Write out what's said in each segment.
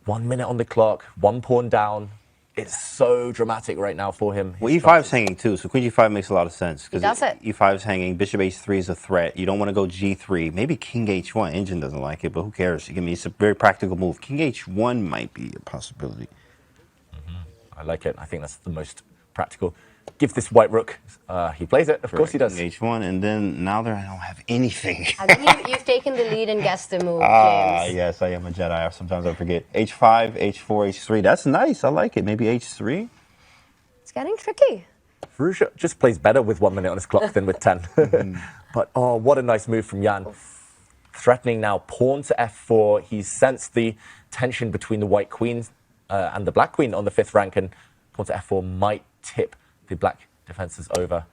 1 minute on the clock, one pawn down. It's so dramatic right now for him. Well, e5 is hanging too, so queen g5 makes a lot of sense. He does it. e5 is hanging, bishop h3 is a threat. You don't want to go g3. Maybe king h1. Engine doesn't like it, but who cares? I mean, it's a very practical move. King h1 might be a possibility. I like it. I think that's the most practical. Give this white rook. He plays it. Of course he does. King h1, and then now they don't have anything. I think you've taken the lead and guessed the move, James. Yes, I am a Jedi. Sometimes I forget. h5, h4, h3. That's nice. I like it. Maybe h3. It's getting tricky. Firouzja just plays better with 1 minute on his clock than with 10. But, oh, what a nice move from Jan. Threatening now pawn to f4. He's sensed the tension between the white queen and the black queen on the 5th rank, and pawn to f4 might tip the black defenses over.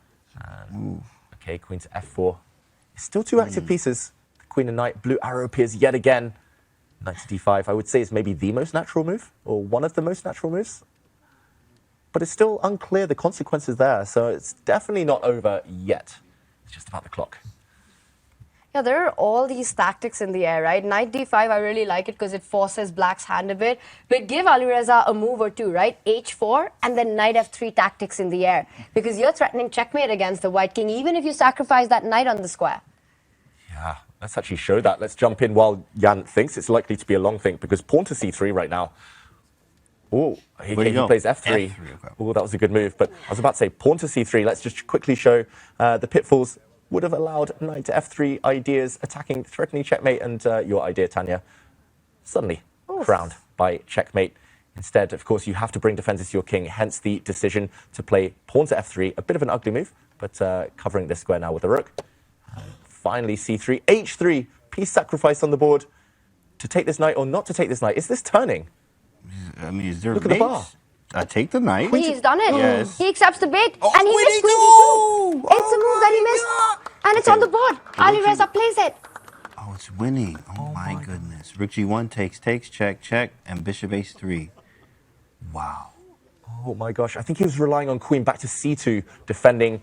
Okay, queen to f4. Still two active pieces. The queen and knight. Blue arrow appears yet again. Knight to d5. I would say is maybe the most natural move, or one of the most natural moves. But it's still unclear the consequences there, so it's definitely not over yet. It's just about the clock. Yeah, there are all these tactics in the air, right? Knight d5, I really like it because it forces black's hand a bit. But give Alireza a move or two, right? h4 and then knight f3 tactics in the air. Because you're threatening checkmate against the white king, even if you sacrifice that knight on the square. Yeah, let's actually show that. Let's jump in while Jan thinks. It's likely to be a long think, because pawn to c3 right now. Oh, he plays f3. Oh, that was a good move. But I was about to say pawn to c3. Let's just quickly show the pitfalls. Would have allowed knight to f3 ideas, attacking, threatening checkmate, and your idea, Tanya, suddenly crowned by checkmate. Instead, of course, you have to bring defenses to your king, hence the decision to play pawn to f3. A bit of an ugly move, but covering this square now with a rook. Finally, c3, h3, piece sacrifice on the board to take this knight or not to take this knight. Is this turning? I mean, is there Look at the bar. I take the knight. He's done it. Yes. He accepts the bait. Oh, and he missed queen d2. It's a move that he missed. And it's on the board. Alireza plays it. Oh, it's winning. Oh, my goodness. Rook g1 takes, check, and bishop h3. Wow. Oh, my gosh. I think he was relying on queen back to c2, defending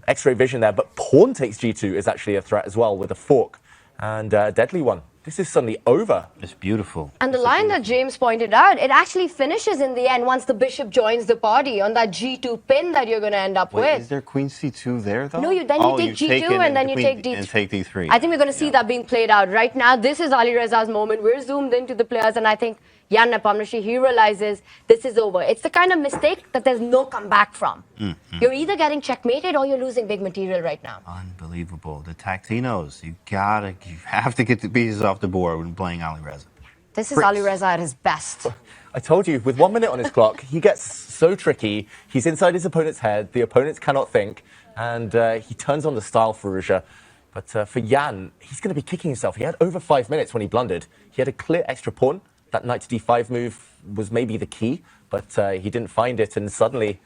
X-ray vision there. But pawn takes g2 is actually a threat as well with a fork. And a deadly one. This is suddenly over. It's beautiful. And the line that James pointed out, it actually finishes in the end once the bishop joins the party on that g2 pin that you're going to end up with. Is there queen c2 there, though? No, you take g2 and then you take d3. And take d3. I think we're going to see that being played out right now. This is Alireza's moment. We're zoomed into the players, and I think Jan Nepomniachtchi, he realizes this is over. It's the kind of mistake that there's no comeback from. You're either getting checkmated or you're losing big material right now. Unbelievable. The Tactinos, you have to get the pieces off the board when playing Alireza. This is Alireza at his best. I told you, with 1 minute on his clock, he gets so tricky. He's inside his opponent's head. The opponents cannot think. And he turns on the style for Firouzja. But for Jan, he's going to be kicking himself. He had over 5 minutes when he blundered. He had a clear extra pawn. That knight to d5 move was maybe the key, but he didn't find it. And suddenly,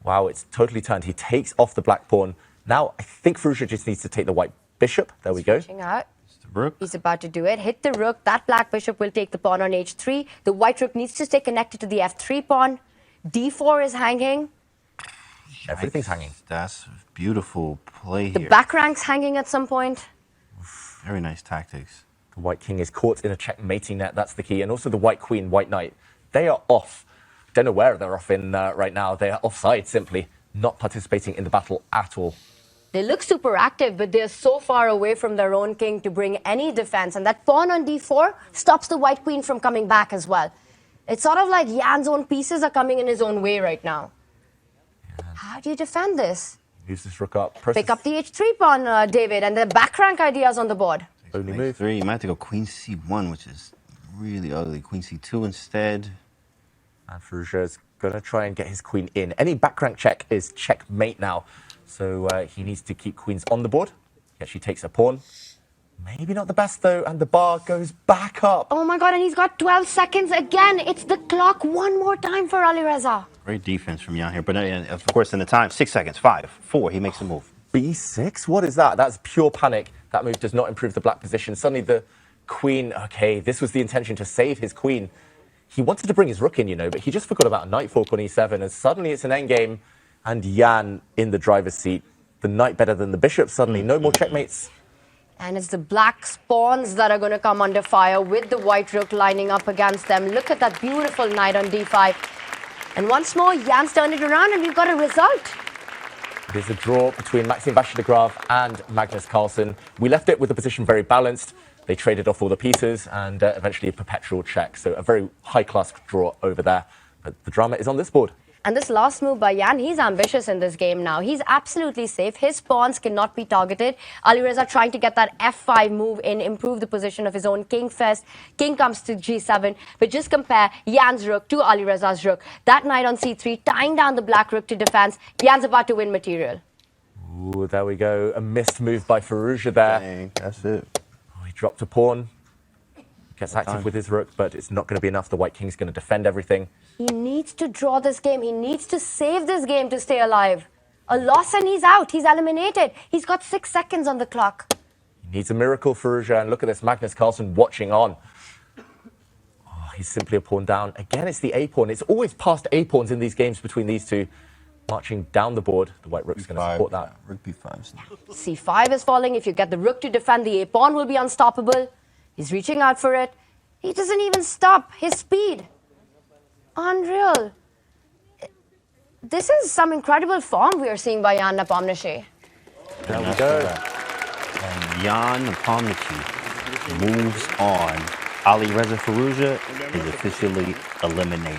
wow, it's totally turned. He takes off the black pawn. Now, I think Firouzja just needs to take the white bishop. There we go. Out. Rook. He's about to do it. Hit the rook. That black bishop will take the pawn on h3. The white rook needs to stay connected to the f3 pawn. d4 is hanging. Everything's hanging. That's beautiful play The here. back rank's hanging at some point. Very nice tactics. The white king is caught in a checkmating net. That's the key. And also the white queen, white knight. They are off. Don't know where they're off in right now. They are offside, simply not participating in the battle at all. They look super active, but they're so far away from their own king to bring any defense. And that pawn on d4 stops the white queen from coming back as well. It's sort of like Jan's own pieces are coming in his own way right now. Yeah. How do you defend this? Use this rook up. Pick up the h3 pawn, David, and the back rank ideas on the board. Only move. 3. You might have to go queen c1, which is really ugly. Queen c2 instead. And Firouzja is going to try and get his queen in. Any back rank check is checkmate now. So he needs to keep queens on the board. He actually takes a pawn. Maybe not the best, though, and the bar goes back up. Oh, my God, and he's got 12 seconds again. It's the clock one more time for Alireza. Great defense from Jan here. But of course, in the time, 6 seconds, 5, 4, he makes a move. B6? What is that? That's pure panic. That move does not improve the black position. Suddenly the queen, okay, this was the intention to save his queen. He wanted to bring his rook in, you know, but he just forgot about a knight fork on e7, and suddenly it's an endgame, and Jan in the driver's seat. The knight better than the bishop suddenly. No more checkmates. And it's the black spawns that are going to come under fire with the white rook lining up against them. Look at that beautiful knight on d5. And once more, Jan's turned it around and we've got a result. There's a draw between Maxime Vachier-Lagrave and Magnus Carlsen. We left it with the position very balanced. They traded off all the pieces and eventually a perpetual check. So a very high-class draw over there. But the drama is on this board. And this last move by Jan, he's ambitious in this game now. He's absolutely safe. His pawns cannot be targeted. Alireza trying to get that f5 move in, improve the position of his own king first. King comes to g7. But just compare Jan's rook to Alireza's rook. That knight on c3, tying down the black rook to defense. Jan's about to win material. Ooh, there we go. A missed move by Firouzja there. Dang, that's it. Oh, he dropped a pawn. Gets active with his rook, but it's not going to be enough. The white king's going to defend everything. He needs to draw this game. He needs to save this game to stay alive. A loss and he's out. He's eliminated. He's got 6 seconds on the clock. He needs a miracle, Firouzja. And look at this, Magnus Carlsen watching on. Oh, he's simply a pawn down. Again, it's the A-pawn. It's always past A-pawns in these games between these two. Marching down the board. The white rook's going to support that. Rook b5. c5 is falling. If you get the rook to defend, the A-pawn will be unstoppable. He's reaching out for it. He doesn't even stop. His speed. Unreal. This is some incredible form we are seeing by Jan Nepomniachtchi. There we go. And Jan Nepomniachtchi moves on. Alireza Firouzja is officially eliminated.